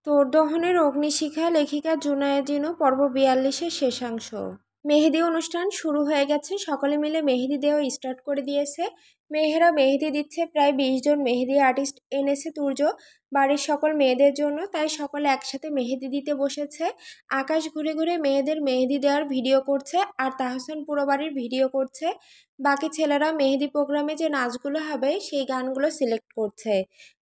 তোর দহনের অগ্নিশিখা লেখিকা জুনায়েদ জিনু পর্ব ৪২-এর শেষাংশ। মেহেদি অনুষ্ঠান শুরু হয়ে গেছে। সকলে মিলে মেহেদি দেওয়া স্টার্ট করে দিয়েছে। মেয়েরা মেহেদি দিচ্ছে। প্রায় ২০ জন মেহেদি আর্টিস্ট এনেছে তুর্য বাড়ির সকল মেয়েদের জন্য, তাই সকলে একসাথে মেহেদি দিতে বসেছে। আকাশ ঘুরে ঘুরে মেয়েদের মেহেদি দেওয়ার ভিডিও করছে, আর তাহসান পুরো বাড়ির ভিডিও করছে। বাকি ছেলেরা মেহেদি প্রোগ্রামে যে নাচগুলো হবে সেই গানগুলো সিলেক্ট করছে,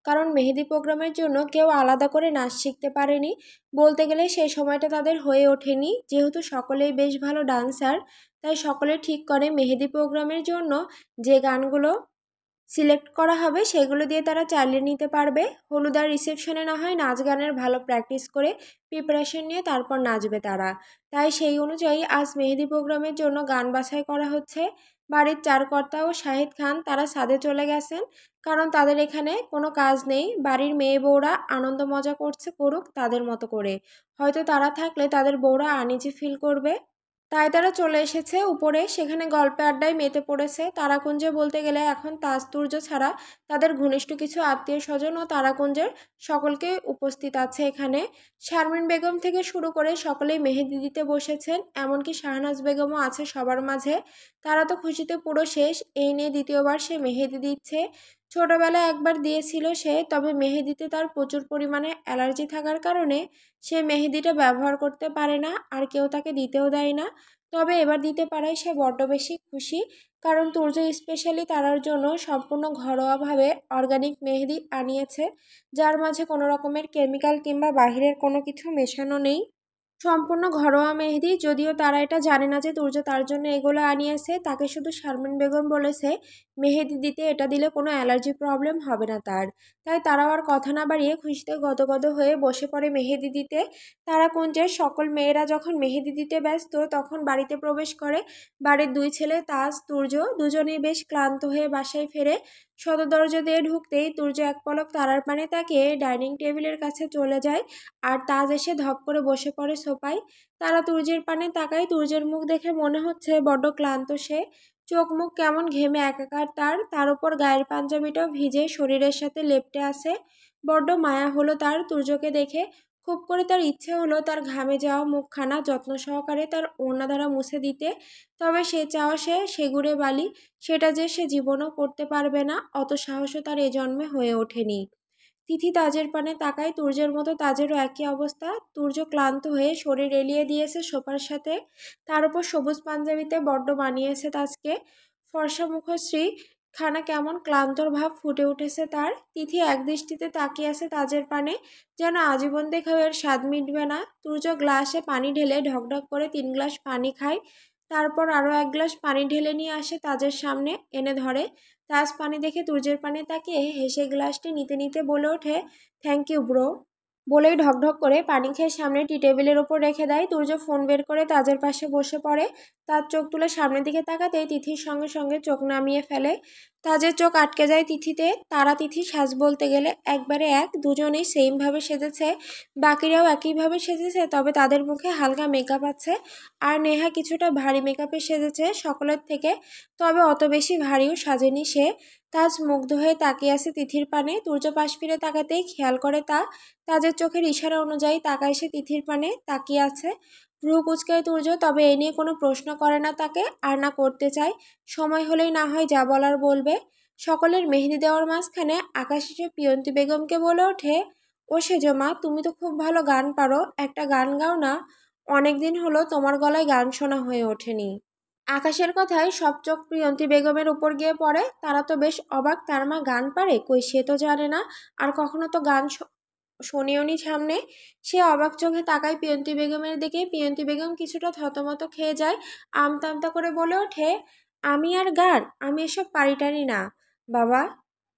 কারণ মেহেদি প্রোগ্রামের জন্য কেউ আলাদা করে নাচ শিখতে পারেনি। বলতে গেলে সেই সময়টা তাদের হয়ে ওঠেনি। যেহেতু সকলেই বেশ ভালো ডান্সার, তাই সকলে ঠিক করে মেহেদি প্রোগ্রামের জন্য যে গানগুলো সিলেক্ট করা হবে সেগুলো দিয়ে তারা চালিয়ে নিতে পারবে। হলুদার রিসেপশনে না হয় নাচ গানের ভালো প্র্যাকটিস করে প্রিপারেশন নিয়ে তারপর নাচবে তারা। তাই সেই অনুযায়ী আজ মেহেদি প্রোগ্রামের জন্য গান বাছাই করা হচ্ছে। বাড়ির চারকর্তা ও শাহিদ খান তারা ছাদে চলে গেছেন, কারণ তাদের এখানে কোনো কাজ নেই। বাড়ির মেয়ে বউরা আনন্দ মজা করুক তাদের মতো করে। হয়তো তারা থাকলে তাদের বউরা আনইজি ফিল করবে, তাই তারা চলে এসেছে উপরে। সেখানে গল্পে আড্ডায় মেতে পড়েছে। তারাকুঞ্জে বলতে গেলে এখন তাজতুর্য ছাড়া তাদের ঘনিষ্ঠ কিছু আত্মীয় স্বজন ও তারাকুঞ্জের সকলকে উপস্থিত আছে এখানে। শারমিন বেগম থেকে শুরু করে সকলেই মেহেদি দিতে বসেছেন, এমনকি শাহনাজ বেগমও আছে সবার মাঝে। তারা তো খুশিতে পুরো শেষ। এই নিয়ে দ্বিতীয়বার সে মেহেদি দিচ্ছে। ছোটবেলায় একবার দিয়েছিল সে, তবে মেহেদিতে তার প্রচুর পরিমাণে অ্যালার্জি থাকার কারণে সে মেহেদিটা ব্যবহার করতে পারে না, আর কেউ তাকে দিতেও দেয় না। তবে এবার দিতে পারায় সে বড্ড বেশি খুশি, কারণ তুর্য স্পেশালি তার জন্য সম্পূর্ণ ঘরোয়াভাবে অর্গানিক মেহেদি আনিয়েছে, যার মাঝে কোনো রকমের কেমিক্যাল কিংবা বাহিরের কোনো কিছু মেশানো নেই। সম্পূর্ণ ঘরোয়া মেহেদি। যদিও তারা এটা জানে না যে তুর্য তার জন্য এগুলো আনিয়েছে। তাকে শুধু শারমিন বেগম বলেছে মেহেদি দিতে, এটা দিলে কোনো অ্যালার্জি প্রবলেম হবে না তার। তাই তারাও আর কথা না বাড়িয়ে খুশিতে গদগদ হয়ে বসে পড়ে মেহেদি দিতে। তারাকুঞ্জের সকল মেয়েরা যখন মেহেদি দিতে ব্যস্ত, তখন বাড়িতে প্রবেশ করে বাড়ির দুই ছেলে তাজ তুর্য। দুজনেই বেশ ক্লান্ত হয়ে বাসায় ফেরে। সদর দরজা দিয়ে ঢুকতেই তুর্য এক পলক তারার পানে তাকিয়ে ডাইনিং টেবিলের কাছে চলে যায়, আর তাজ এসে ধপ করে বসে পড়ে সোফায়। তারা তুর্যের পানে তাকায়। তুর্যের মুখ দেখে মনে হচ্ছে বড্ড ক্লান্ত সে। চোখ মুখ কেমন ঘেমে একাকার তার উপর গায়ের পাঞ্জাবিটাও ভিজে শরীরের সাথে লেপ্টে আছে। বড্ড মায়া হলো তার তুর্যকে দেখে। খুব করে তার ইচ্ছে হলো তার ঘামে যাওয়া মুখখানা যত্ন সহকারে তার ওড়না দ্বারা মুছে দিতে। তবে সে চাওয়া সে সেগুড়ে বালি, সেটা যে সে জীবনও করতে পারবে না, অত সাহসও তার এ জন্মে হয়ে ওঠেনি। তিথি তাজের পানে তাকায়। তুর্যের মতো তাজেরও একই অবস্থা। তুর্য ক্লান্ত হয়ে শরীর এলিয়ে দিয়েছে সোফার সাথে। তার উপর সবুজ পাঞ্জাবিতে বড্ড মানিয়েছে তাজকে। ফর্সা মুখশ্রী খানা কেমন ক্লান্তর ভাব ফুটে উঠেছে তার। তিথি একদৃষ্টিতে তাকিয়ে আছে তাজের পানে, যেন আজীবন দেখেও এর স্বাদ মিটবে না। তুর্য গ্লাসে পানি ঢেলে ঢকঢক করে ৩ গ্লাস পানি খায়। তারপর আরও ১ গ্লাস পানি ঢেলে নিয়ে আসে তাজের সামনে এনে ধরে। তাজ পানি দেখে তুর্যের পানে তাকিয়ে হেসে গ্লাসটি নিতে নিতে বলে ওঠে, থ্যাংক ইউ ব্রো। বলেই ঢকঢক করে পানি খেয়ে সামনে টি টেবিলের ওপর রেখে দেয়। তুর্য ফোন বের করে তাজের পাশে বসে পড়ে। তার চোখ তুলে সামনের দিকে তাকাতেই তিথির সঙ্গে সঙ্গে চোখ নামিয়ে ফেলে। তাজের চোখ আটকে যায় তিথিতে। তারা তিথি সাজ বলতে গেলে একবারে এক। দুজনেই সেমভাবে সেজেছে। বাকিরাও একইভাবে সেজেছে, তবে তাদের মুখে হালকা মেকআপ আছে। আর নেহা কিছুটা ভারী মেকআপে সেজেছে সকলের থেকে, তবে অত বেশি ভারীও সাজেনি সে। তাজ মুগ্ধ হয়ে তাকিয়ে আছে তিথির পানে। তুর্য পাশ ফিরে তাকাতেই খেয়াল করে তাজের চোখের ইশারা অনুযায়ী তাকায় সে তিথির পানে তাকিয়ে আছে। ভ্রু কুচকায় তুর্য, তবে এ নিয়ে কোনো প্রশ্ন করে না তাকে, আর না করতে চায়। সময় হলেই না হয় যা বলার বলবে। সকলের মেহেদি দেওয়ার মাঝখানে আকাশ এসে পিয়ন্তি বেগমকে বলে ওঠে, ও সেজো মা, তুমি তো খুব ভালো গান পারো, একটা গান গাও না। অনেকদিন হলো তোমার গলায় গান শোনা হয়ে ওঠেনি। আকাশের কথায় সব চোখ প্রিয়ন্তী বেগমের উপর গিয়ে পড়ে। তারা তো বেশ অবাক, তার মা গান পারে, কই সে তো জানে না, আর কখনো তো গান শোনেওনি সামনে। সে অবাক চোখে তাকায় প্রিয়ন্তী বেগমের দিকে। প্রিয়ন্তী বেগম কিছুটা থতমত খেয়ে যায়। আমতা আমতা করে বলে ওঠে, আমি আর গান, আমি এসব পারি টারি না বাবা।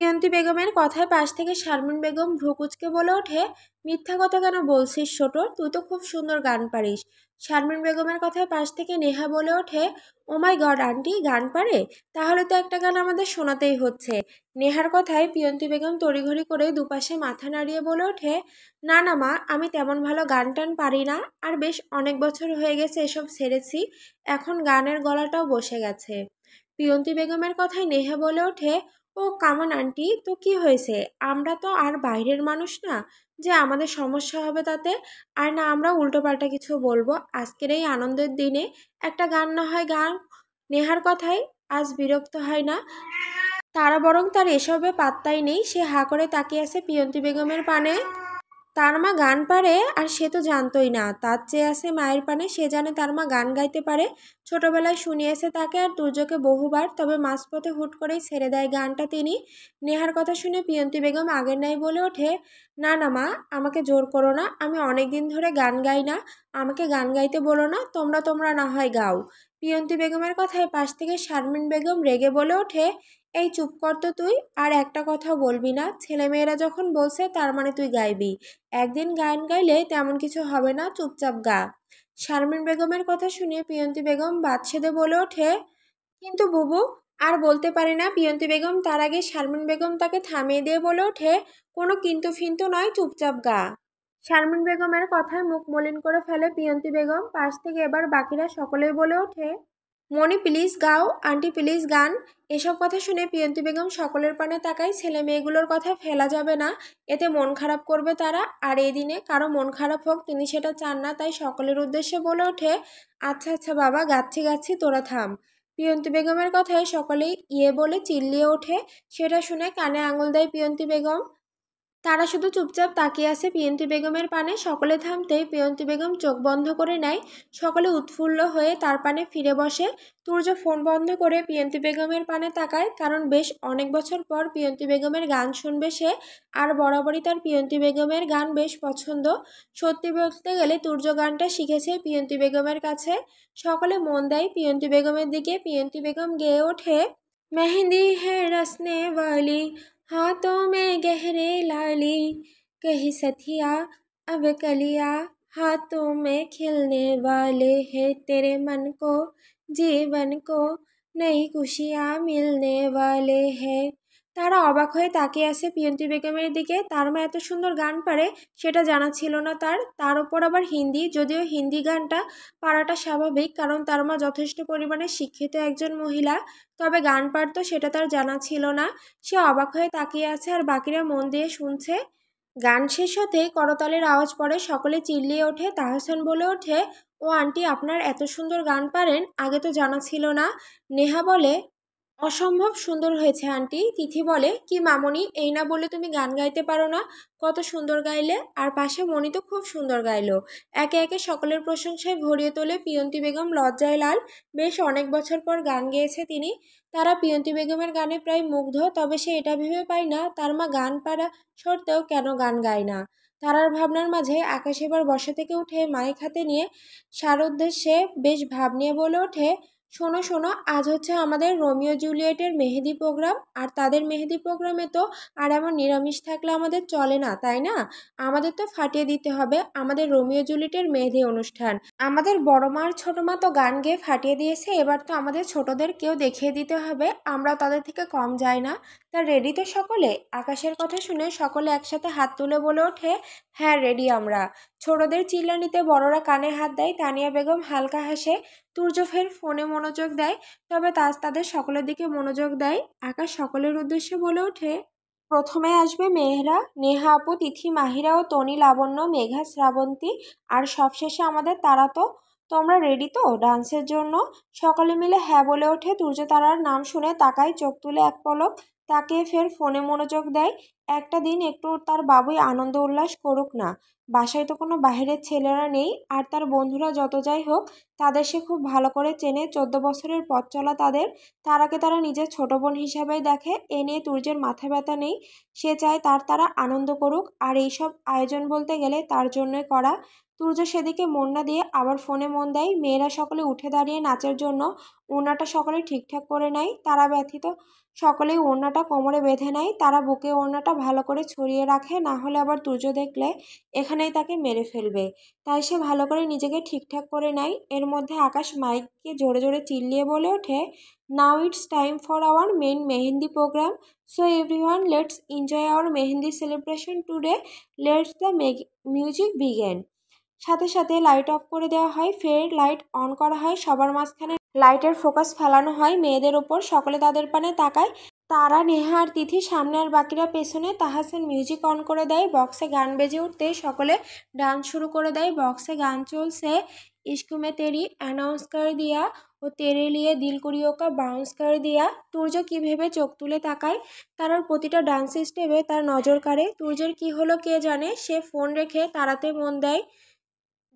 প্রিয়ন্তী বেগমের কথায় পাশ থেকে শারমিন বেগম ভ্রু কুঁচকে বলে ওঠে, মিথ্যা কথা কেন বলছিস ছোট, তুই তো খুব সুন্দর গান পারিস। শারমিন বেগমের কথায় পাশ থেকে নেহা বলে ওঠে, ও মাই গড আন্টি, গান পারে? তাহলে তো একটা গান আমাদের শোনাতেই হচ্ছে। নেহার কথায় প্রিয়ন্তী বেগম তড়িঘড়ি করে দুপাশে মাথা নাড়িয়ে বলে ওঠে, না না মা, আমি তেমন ভালো গান টান পারি না, আর বেশ অনেক বছর হয়ে গেছে এসব ছেড়েছি, এখন গানের গলাটাও বসে গেছে। প্রিয়ন্তী বেগমের কথায় নেহা বলে ওঠে, ও ও কামান আন্টি, তো কি হয়েছে? আমরা তো আর বাইরের মানুষ না যে আমাদের সমস্যা হবে তাতে। আর না আমরা উল্টোপাল্টা কিছু বলবো। আজকের এই আনন্দের দিনে একটা গান না হয় গান। নেহার কথায় আজ বিরক্ত হয় না। তারা বরং তার এসবে পাত্তাই নেই। সে হাঁ করে তাকিয়ে আছে পিয়ন্তি বেগমের পানে। তার মা গান পারে আর সে তো জানতোই না। তার চেয়ে আছে মায়ের পানে, সে জানে তার মা গান গাইতে পারে। ছোটবেলায় শুনিয়েছে তাকে আর তুর্যকে বহুবার, তবে মাঝপথে হুট করেই ছেড়ে দেয় গানটা তিনি। নেহার কথা শুনে পিয়ন্তি বেগম আগের নাই বলে ওঠে, না না মা, আমাকে জোর করো না, আমি অনেক দিন ধরে গান গাই না, আমাকে গান গাইতে বলো না, তোমরা তোমরা না হয় গাও। পিয়ন্তি বেগমের কথায় পাশ থেকে শারমিন বেগম রেগে বলে ওঠে, এই চুপ কর তো তুই, আর একটা কথাও বলবি না। ছেলেমেয়েরা যখন বলছে তার মানে তুই গাইবি। একদিন গান গাইলে তেমন কিছু হবে না, চুপচাপ গা। শারমিন বেগমের কথা শুনে পিয়ন্তি বেগম বাদ সেধে বলে ওঠে, কিন্তু বুবু। আর বলতে পারে না পিয়ন্তি বেগম, তার আগে শারমিন বেগম তাকে থামিয়ে দিয়ে বলে ওঠে, কোনো কিন্তু ফিন্তু নয়, চুপচাপ গা। শারমিন বেগমের কথায় মুখ মলিন করে ফেলে পিয়ন্তি বেগম। পাশ থেকে এবার বাকিরা সকলেই বলে ওঠে, মনি প্লিজ গাও, আন্টি প্লিজ গান। এসব কথা শুনে পিয়ন্তি বেগম সকলের পানে তাকায়। ছেলে মেয়েগুলোর কথা ফেলা যাবে না, এতে মন খারাপ করবে তারা। আর এই দিনে কারো মন খারাপ হোক তিনি সেটা চান না, তাই সকলের উদ্দেশ্যে বলে ওঠে, আচ্ছা আচ্ছা বাবা, গাচ্ছি গাচ্ছি, তোরা থাম। পিয়ন্তি বেগমের কথায় সকলেই ইয়ে বলে চিল্লিয়ে ওঠে। সেটা শুনে কানে আঙুল দেয় পিয়ন্তি বেগম। তারা শুধু চুপচাপ তাকিয়ে আছে পিয়ন্তি বেগমের পানে। সকলে থামতেই পিয়ন্তি বেগম চোখ বন্ধ করে নেয়। সকলে উৎফুল্ল হয়ে তার পানে ফিরে বসে। তুর্য ফোন বন্ধ করে পিয়ন্তি বেগমের পানে তাকায়, কারণ বেশ অনেক বছর পর পিয়ন্তি বেগমের গান শুনবে সে। আর বরাবরই তার পিয়ন্তি বেগমের গান বেশ পছন্দ। সত্যি বলতে গেলে তুর্য গানটা শিখেছে পিয়ন্তি বেগমের কাছে। সকলে মন দেয় পিয়ন্তি বেগমের দিকে। পিয়ন্তি বেগম গেয়ে ওঠে, मेहंदी है रसने वाली, हाथों में गहरे लाली, कहीं सथिया अब कलिया, हाथों में खिलने वाले हैं, तेरे मन को जीवन को नई खुशियाँ मिलने वाले हैं। তারা অবাক হয়ে তাকিয়ে আছে পিয়ন্তি বেগমের দিকে। তার মা এত সুন্দর গান পারে সেটা জানা ছিল না তার উপর আবার হিন্দি। যদিও হিন্দি গানটা পারাটা স্বাভাবিক, কারণ তার মা যথেষ্ট পরিমাণে শিক্ষিত একজন মহিলা, তবে গান পারতো সেটা তার জানা ছিল না। সে অবাক হয়ে তাকিয়ে আছে আর বাকিরা মন দিয়ে শুনছে। গান শেষ হতেই করতালের আওয়াজ পড়ে। সকলে চিল্লিয়ে ওঠে। তাহসান বলে ওঠে, ও আন্টি, আপনার এত সুন্দর গান পারেন, আগে তো জানা ছিল না। নেহা বলে, অসম্ভব সুন্দর হয়েছে আন্টি। তিথি বলে, কি মামনি, এই না বলে তুমি গান গাইতে পারো না? কত সুন্দর গাইলে। আর পাশে মনি তো খুব সুন্দর গাইলো। একে একে সকলের প্রশংসায় ভরিয়ে তোলে পিয়ন্তি বেগম লজ্জায় লাল। বেশ অনেক বছর পর গান গেয়েছে তিনি। তারা পিয়ন্তি বেগমের গানে প্রায় মুগ্ধ, তবে সে এটা ভেবে পায় না তার মা গান পারা সত্ত্বেও কেন গান গায় না। তারার ভাবনার মাঝে আকাশ এবার বসা থেকে উঠে মাইক হাতে নিয়ে সার উদ্দেশ্যে বেশ ভাব নিয়ে বলে ওঠে, শোনো শোনো, আজ হচ্ছে আমাদের রোমিও জুলিয়েটের মেহেদি প্রোগ্রাম। আর তাদের মেহেদি প্রোগ্রামে তো আর এমন নিরামিষ থাকলে আমাদের চলে না, তাই না? আমাদের তো ফাটিয়ে দিতে হবে আমাদের রোমিও জুলিয়েটের মেহেদি অনুষ্ঠান। আমাদের বড় মা আর ছোট মা তো গান গেয়ে ফাটিয়ে দিয়েছে, এবার তো আমাদের ছোটদের কেউ দেখিয়ে দিতে হবে আমরা তাদের থেকে কম যাই না। তা রেডি তো সকলে? আকাশের কথা শুনে সকলে একসাথে হাত তুলে বলে ওঠে, হ্যাঁ রেডি আমরা। ছোটদের চিল্লানিতে বড়রা কানে হাত দেয়। তানিয়া বেগম হালকা হাসে। তুর্য ফের ফোনে মনোযোগ দেয়, তবে তাজ তাদের সকলের দিকে মনোযোগ দেয়। আকাশ সকলের উদ্দেশ্যে বলে ওঠে, প্রথমে আসবে মেহরা, নেহা আপু, তিথি, মাহিরা ও তনি, লাবণ্য, মেঘা, শ্রাবন্তী, আর সবশেষে আমাদের তারা। তো তোমরা রেডি তো ডান্সের জন্য? সকলে মিলে হ্যাঁ বলে ওঠে। তুর্য তারার নাম শুনে তাকায়, চোখ তুলে এক পলক তাকিয়ে ফের ফোনে মনোযোগ দেয়। একটা দিন একটু তার বাবুই আনন্দ উল্লাস করুক না। বাসায় তো কোনো বাইরের ছেলেরা নেই, আর তার বন্ধুরা যত যাই হোক তাদের সে খুব ভালো করে চেনে। 14 বছরের পথ চলা তাদের। তারাকে তারা নিজের ছোট বোন হিসাবেই দেখে। এ নিয়ে তুর্যের মাথা ব্যথা নেই। সে চায় তারা আনন্দ করুক, আর এইসব আয়োজন বলতে গেলে তার জন্যই করা। তুর্য সেদিকে মন না দিয়ে আবার ফোনে মন দেয়। মেয়েরা সকলে উঠে দাঁড়িয়ে নাচের জন্য ওড়নাটা সকলে ঠিকঠাক করে নেয়। তারা ব্যথিত সকলেই ওড়নাটা কোমরে বেঁধে নেয়। তারা বুকে ওড়নাটা ভালো করে ছড়িয়ে রাখে, না হলে আবার তুর্য দেখলে এখানেই তাকে মেরে ফেলবে। তাই সে ভালো করে নিজেকে ঠিকঠাক করে নেয়। এর মধ্যে আকাশ মাইককে জোরে জোরে চিল্লিয়ে বলে ওঠে, now it's time for our main mehendi programme. So everyone, let's enjoy our mehendi celebration today. Let's the music begin. সাথে সাথে লাইট অফ করে দেওয়া হয়, ফের লাইট অন করা হয়। সবার মাঝখানে লাইটের ফোকাস ফেলানো হয় মেয়েদের ওপর। সকলে তাদের পানে তাকায়। তারা, নেহা আর তিথি সামনে আর বাকিরা পেছনে। তাহসান মিউজিক অন করে দেয়, বক্সে গান বেজে উঠতেই সকলে ডান্স শুরু করে দেয়। বক্সে গান চলছে ইश्क में तेरी অ্যানাউন্স कर दिया ও তেরে লিয়ে দিল কুড়িও কা বাউন্স कर दिया। তুর্য কি ভেবে চোখ তুলে তাকায়, তারার প্রতিটা ডান্স স্টেপে তার নজর কাড়ে। তুর্যের কি হলো কে জানে, সে ফোন রেখে তারাতে মন দেয়।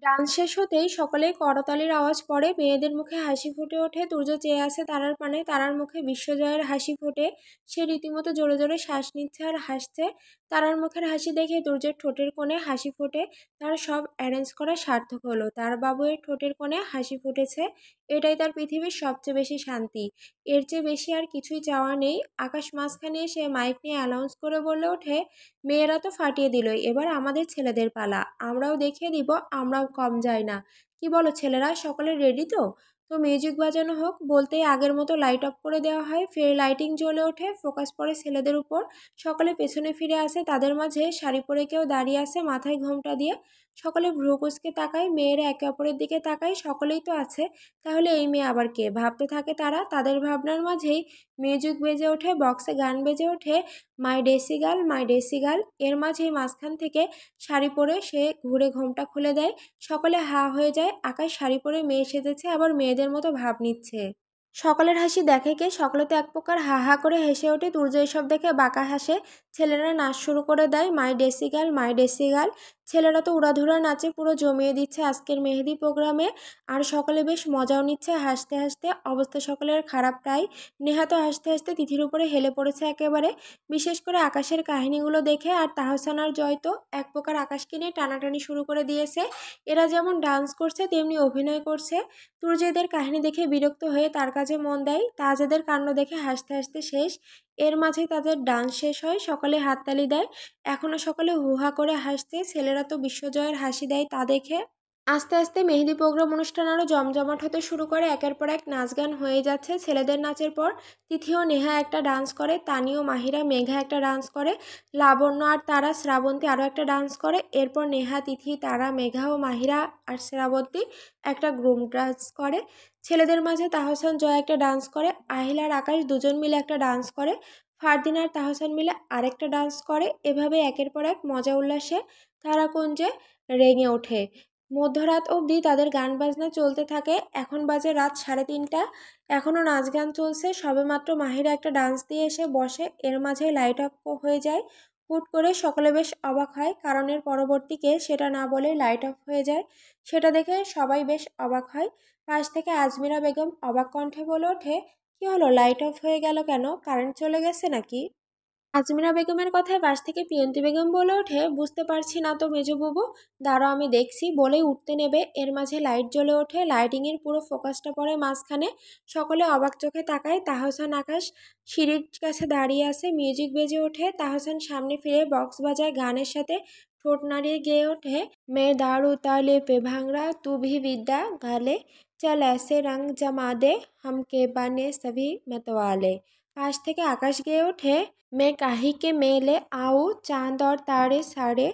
ডান্স শেষ হতেই সকলেই করতালির আওয়াজ পড়ে, মেয়েদের মুখে হাসি ফুটে ওঠে। তুর্য চেয়ে আছে তারার পানে, তারার মুখে বিশ্বজয়ের হাসি ফোটে। সে রীতিমতো জোরে জোরে শ্বাস নিচ্ছে আর হাসছে। তারার মুখের হাসি দেখে তুর্যের ঠোঁটের কোণে হাসি ফোটে। তার সব অ্যারেঞ্জ করা সার্থক হলো, তার বাবুয়ের ঠোঁটের কোণে হাসি ফুটেছে। এটাই তার পৃথিবীর সবচেয়ে বেশি শান্তি, এর চেয়ে বেশি আর কিছুই চাওয়া নেই। আকাশ মাঝখানে এসে মাইক নিয়ে অ্যানাউন্স করে বলে ওঠে, মেয়েরা তো ফাটিয়ে দিলই, এবার আমাদের ছেলেদের পালা, আমরাও দেখিয়ে দিব আমরাও কম যাই না। কি বলো ছেলেরা, সকলে রেডি তো? তো মিউজিক বাজানো হোক। বলতেই আগের মতো লাইট অফ করে দেওয়া হয়, ফের লাইটিং জ্বলে ওঠে। ফোকাস পড়ে ছেলেদের উপর, সকলে পেছনে ফিরে আসে। তাদের মাঝে শাড়ি পরে কেউ দাঁড়িয়ে আছে মাথায় ঘোমটা দিয়ে। সকলে ভ্রু কুঁচকে তাকায়, মেয়েরা একে অপরের দিকে তাকায়। সকলেই তো আছে, তাহলে এই মেয়ে আবার কে ভাবতে থাকে তারা। তাদের ভাবনার মাঝেই মিউজিক বেজে ওঠে, বক্সে গান বেজে ওঠে মাই ডেসি গার্ল মাই ডেসি গার্ল। এর মাঝেই মাঝখান থেকে শাড়ি পরে সে ঘুরে ঘোমটা খুলে দেয়। সকলে হা হয়ে যায়, আকাশ শাড়ি পরে মেয়ে সেজেছে, আবার মেয়েদের মতো ভাব নিচ্ছে। সকলের হাসি দেখে কে, সকলে তো এক প্রকার হা হা করে হেসে ওঠে। তুর্য এসব দেখে বাঁকা হাসে। ছেলেরা নাচ শুরু করে দেয় মাই ডেসি গার্ল মাই ডেসি গার্ল। ছেলেরা তো উড়াধুরা নাচে, পুরো জমিয়ে দিচ্ছে আজকের মেহেদি প্রোগ্রামে। আর সকলে বেশ মজাও নিচ্ছে হাসতে হাসতে। অবস্থা সকলের খারাপ প্রায়। নেহা তো হাসতে হাসতে তিথির উপরে হেলে পড়েছে একেবারে, বিশেষ করে আকাশের কাহিনীগুলো দেখে। আর তাহসান আর জয় তো এক প্রকার আকাশকে নিয়ে টানাটানি শুরু করে দিয়েছে। এরা যেমন ডান্স করছে তেমনি অভিনয় করছে। তুর্য এদের কাহিনী দেখে বিরক্ত হয়ে তার কাজে মন দেয়। তাজেদের কাণ্ড দেখে হাসতে হাসতে শেষ। এর মাঝে তাদের ডান্স শেষ হয়, সকলে হাততালি দেয়। এখনও সকলে হুহা করে হাসছে, ছেলেরা তো বিশ্বজয়ের হাসি দেয় তা দেখে। আস্তে আস্তে মেহেদি প্রোগ্রাম অনুষ্ঠান আরও জমজমাট হতে শুরু করে, একের পর এক নাচ গান হয়ে যাচ্ছে। ছেলেদের নাচের পর তিথি ও নেহা একটা ডান্স করে, তানি ও মাহিরা মেঘা একটা ডান্স করে, লাবণ্য আর তারা শ্রাবন্তী আরও একটা ডান্স করে। এরপর নেহা, তিথি, তারা, মেঘা ও মাহিরা আর শ্রাবন্তী একটা গ্রুপ ডান্স করে। ছেলেদের মাঝে তাহসান জয় একটা ডান্স করে, আহিল আর আকাশ দুজন মিলে একটা ডান্স করে, ফারদিন আর তাহসান মিলে আরেকটা ডান্স করে। এভাবে একের পর এক মজা উল্লাসে তারাকুঞ্জে রেঙে ওঠে। মধ্যরাত অবধি তাদের গান বাজনা চলতে থাকে। এখন বাজে রাত 3:30। এখনও নাচ গান চলছে। সবেমাত্র মাহিরা একটা ডান্স দিয়ে এসে বসে, এর মাঝে লাইট অফ হয়ে যায়। হুট করে সকলে বেশ অবাক হয়, কারণ এর পরবর্তীকে সেটা না বলে লাইট অফ হয়ে যায়। সেটা দেখে সবাই বেশ অবাক হয়। পাশ থেকে আজমিরা বেগম অবাক কণ্ঠে বলে ওঠে, কি হলো, লাইট অফ হয়ে গেল কেন, কারেন্ট চলে গেছে নাকি? আজমিরা বেগমের কথায় পাশ থেকে পিয়ন্তি বেগম বলে ওঠে, বুঝতে পারছি না তো মেজবাবু, দাঁড়াও আমি দেখছি, বলেই উঠতে নেবে। এর মাঝে লাইট জ্বলে ওঠে, লাইটিংয়ের পুরো ফোকাসটা পড়ে মাঝখানে। সকলে অবাক চোখে তাকায়। তাহসান আকাশ সিঁড়ির কাছে দাঁড়িয়ে আছে, মিউজিক বেজে ওঠে। তাহসান সামনে ফিরে বক্স বাজায়, গানের সাথে ঠোঁট নাড়িয়ে গেয়ে ওঠে, মে দারু তালে পে ভাংরা তু ভি বিদ্যা গালে, চল ऐसे रंग जमा दे हम के बने सभी मतवाले। পাশ থেকে আকাশ গেয়ে ওঠে, मैं काहे के मेले आऊँ चांद और तारे साड़े।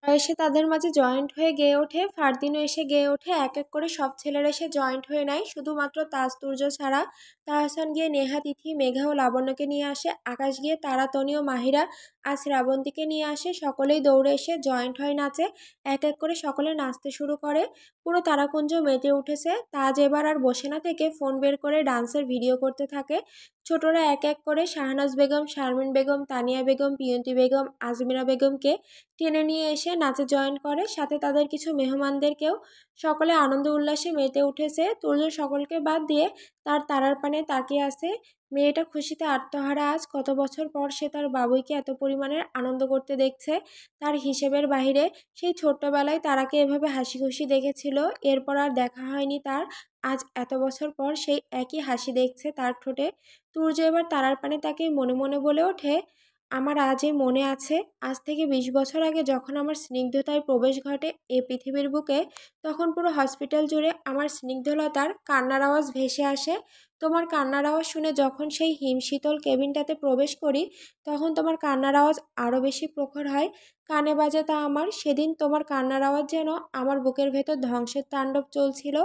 এসে তাদের মাঝে জয়েন্ট হয়ে গেয়ে ওঠে। ফারদিনও এসে গেয়ে ওঠে। এক এক করে সব ছেলেরা এসে জয়েন্ট হয়ে নেয়, শুধুমাত্র তাজ তুর্য ছাড়া। তাহসান গিয়ে নেহা, তিথি, মেঘা ও লাবণ্যকে নিয়ে আসে। আকাশ গিয়ে তারা, তনি ও মাহিরা আর শ্রাবন্তীকে নিয়ে আসে। সকলেই দৌড়ে এসে জয়েন্ট হয় নাচে। এক এক করে সকলে নাচতে শুরু করে। পুরো তারাকুঞ্জ মেতে উঠেছে। তাজ এবার আর বসে না থেকে ফোন বের করে ডান্সের ভিডিও করতে থাকে। ছোটরা এক এক করে শাহনাজ বেগম, শারমিন বেগম, তানিয়া বেগম, পিয়ন্তি বেগম, আজমিরা বেগমকে টেনে নিয়ে এসে নাচে জয়েন করে, সাথে তাদের কিছু মেহমানদেরকেও। সকলে আনন্দ উল্লাসে মেতে উঠেছে। তুর্য সকলকে বাদ দিয়ে তার তারার পানে তাকিয়ে আছে। মেয়েটা খুশিতে আত্মহারা। আজ কত বছর পর সে তার বাবুইকে এত পরিমাণের আনন্দ করতে দেখছে। তার হিসেবের বাহিরে সেই ছোট্টবেলায় তারাকে এভাবে হাসি খুশি দেখেছিল, এরপর আর দেখা হয়নি তার। আজ এত বছর পর সেই একই হাসি দেখছে তার ঠোঁটে। তুর্য এবার তারার পানে তাকিয়ে মনে মনে বলে ওঠে, আমার আজই মনে আছে, আজ থেকে 20 বছর আগে যখন আমার স্নিগ্ধতায় প্রবেশ ঘটে এ পৃথিবীর বুকে, তখন পুরো হসপিটাল জুড়ে আমার স্নিগ্ধলতার কান্নার আওয়াজ ভেসে আসে। তোমার কান্নার আওয়াজ শুনে যখন সেই হিমশীতল কেবিনটাতে প্রবেশ করি তখন তোমার কান্নার আওয়াজ আরও বেশি প্রখর হয়। কানে বাজে তা আমার। সেদিন তোমার কান্নার আওয়াজ যেন আমার বুকের ভেতর ধ্বংসের তাণ্ডব চলছিল।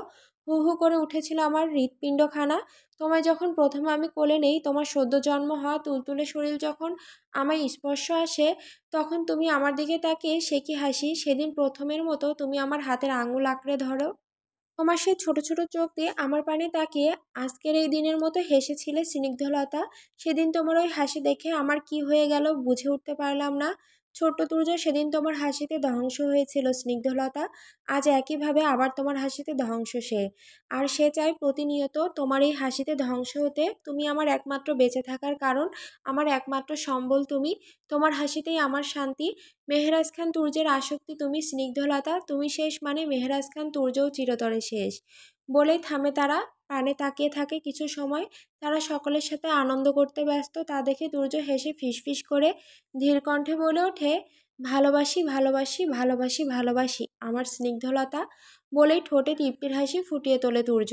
হু হু করে উঠেছিল আমার হৃৎপিণ্ডখানা। তোমায় যখন প্রথমে আমি কোলে নেই, তোমার সদ্য জন্ম হওয়া তুলতুলে শরীর যখন আমায় স্পর্শ আসে, তখন তুমি আমার দিকে তাকিয়ে সে কি হাসি! সেদিন প্রথমের মতো তুমি আমার হাতের আঙুল আঁকড়ে ধরো। তোমার সেই ছোট ছোট চোখ দিয়ে আমার পানে তাকিয়ে আজকের এই দিনের মতো হেসেছিলে স্নিগ্ধলতা। সেদিন তোমার ওই হাসি দেখে আমার কি হয়ে গেল বুঝে উঠতে পারলাম না। ছোট্ট তুর্য, সেদিন তোমার হাসিতে ধ্বংস হয়েছিল স্নিগ্ধলতা। আজ একইভাবে আবার তোমার হাসিতে ধ্বংস সে। আর সে চাই প্রতিনিয়ত তোমার এই হাসিতে ধ্বংস হতে। তুমি আমার একমাত্র বেঁচে থাকার কারণ, আমার একমাত্র সম্বল তুমি। তোমার হাসিতেই আমার শান্তি। মেহরাজ খান তুর্যের আসক্তি তুমি স্নিগ্ধলতা। তুমি শেষ মানে মেহরাজ খান তুর্যও চিরতরে শেষ। বলেই থামে তারা, পানে তাকিয়ে থাকে কিছু সময়। তারা সকলের সাথে আনন্দ করতে ব্যস্ত। তা দেখে তুর্য হেসে ফিসফিস করে ধীর কণ্ঠে বলে ওঠে, ভালোবাসি ভালোবাসি ভালোবাসি ভালোবাসি আমার স্নিগ্ধলতা। বলেই ঠোঁটে তৃপ্তির হাসি ফুটিয়ে তোলে তুর্য।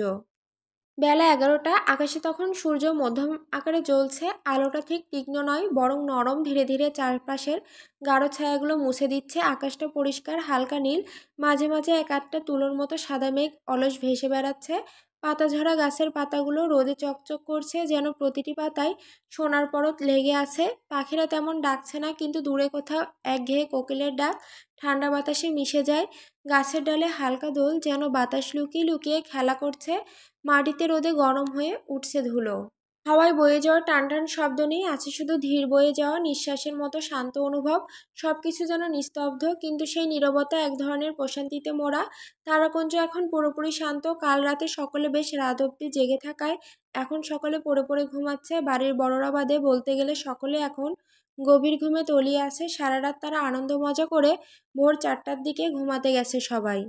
বেলা 11টা। আকাশে তখন সূর্য মধ্যম আকারে জ্বলছে। আলোটা ঠিক তীক্ষ্ণ নয়, বরং নরম। ধীরে ধীরে চারপাশের গাঢ় ছায়াগুলো মুছে দিচ্ছে। আকাশটা পরিষ্কার, হালকা নীল। মাঝে মাঝে এক আধটা তুলোর মতো সাদা মেঘ অলস ভেসে বেড়াচ্ছে। পাতাঝরা গাছের পাতাগুলো রোদে চকচক করছে, যেন প্রতিটি পাতায় সোনার পরত লেগে আছে। পাখিরা তেমন ডাকছে না, কিন্তু দূরে কোথাও একঘেয়ে কোকিলের ডাক ঠান্ডা বাতাসে মিশে যায়। গাছের ডালে হালকা দোল, যেন বাতাস লুকিয়ে লুকিয়ে খেলা করছে। মাটিতে রোদে গরম হয়ে উঠছে ধুলো। হাওয়ায় বয়ে যাওয়া টান টান শব্দ নেই, আছে শুধু ধীর বয়ে যাওয়া নিঃশ্বাসের মতো শান্ত অনুভব। সবকিছু যেন নিস্তব্ধ, কিন্তু সেই নীরবতা এক ধরনের প্রশান্তিতে মোড়া। তারাকুঞ্জ এখন পুরোপুরি শান্ত। কাল রাতে সকলে বেশ রাত অবধি জেগে থাকায় এখন সকলে পড়ে পড়ে ঘুমাচ্ছে। বাড়ির বড়রা বাদে বলতে গেলে সকলে এখন গভীর ঘুমে তলিয়ে আছে। সারা রাত তারা আনন্দ মজা করে ভোর 4টার দিকে ঘুমাতে গেছে সবাই।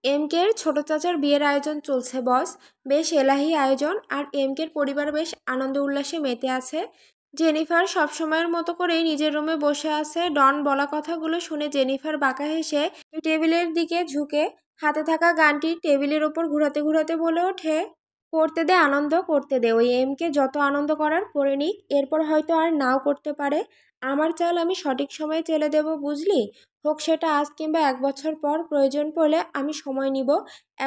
এমকের ছোট চাচার বিয়ের আয়োজন চলছে বস। বেশ এলাহি আয়োজন। আর এমকের পরিবার বেশ আনন্দ উল্লাসে মেতে আছে। জেনিফার সবসময়ের মতো করেই নিজের রুমে বসে আছে। ডন বলা কথাগুলো শুনে জেনিফার বাঁকা হেসে টেবিলের দিকে ঝুঁকে হাতে থাকা গানটি টেবিলের ওপর ঘুরাতে ঘুরাতে বলে ওঠে, করতে দে আনন্দ, করতে দে। ওই এমকে যত আনন্দ করার করে নিক, এরপর হয়তো আর নাও করতে পারে। আমার চাল আমি সঠিক সময়ে চেলে দেব, বুঝলি? হোক সেটা আজ কিংবা 1 বছর পর। প্রয়োজন পড়লে আমি সময় নিব।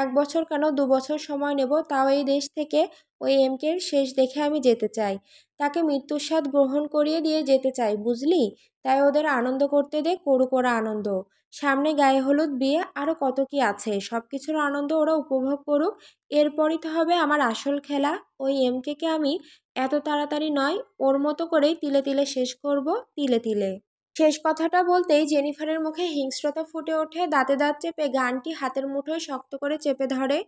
1 বছর কেন, 2 বছর সময় নেব। তাও এই দেশ থেকে ওই এমকের শেষ দেখে আমি যেতে চাই। তাকে মৃত্যুর স্বাদ গ্রহণ করিয়ে দিয়ে যেতে চাই, বুঝলি? তাই ওদের আনন্দ করতে দে, করুক ওরা আনন্দ। সামনে গায়ে হলুদ, বিয়ে, আরও কত কি আছে। সব কিছুর আনন্দ ওরা উপভোগ করুক। এরপরই তো হবে আমার আসল খেলা। ওই এমকেকে আমি এত তাড়াতাড়ি নয়, ওর মতো করেই তিলে তিলে শেষ করব, তিলে তিলে। শেষ কথাটা বলতেই জেনিফারের মুখে হিংস্রতা ফুটে ওঠে। দাঁতে দাঁত চেপে গানটি হাতের মুঠোয় শক্ত করে চেপে ধরে।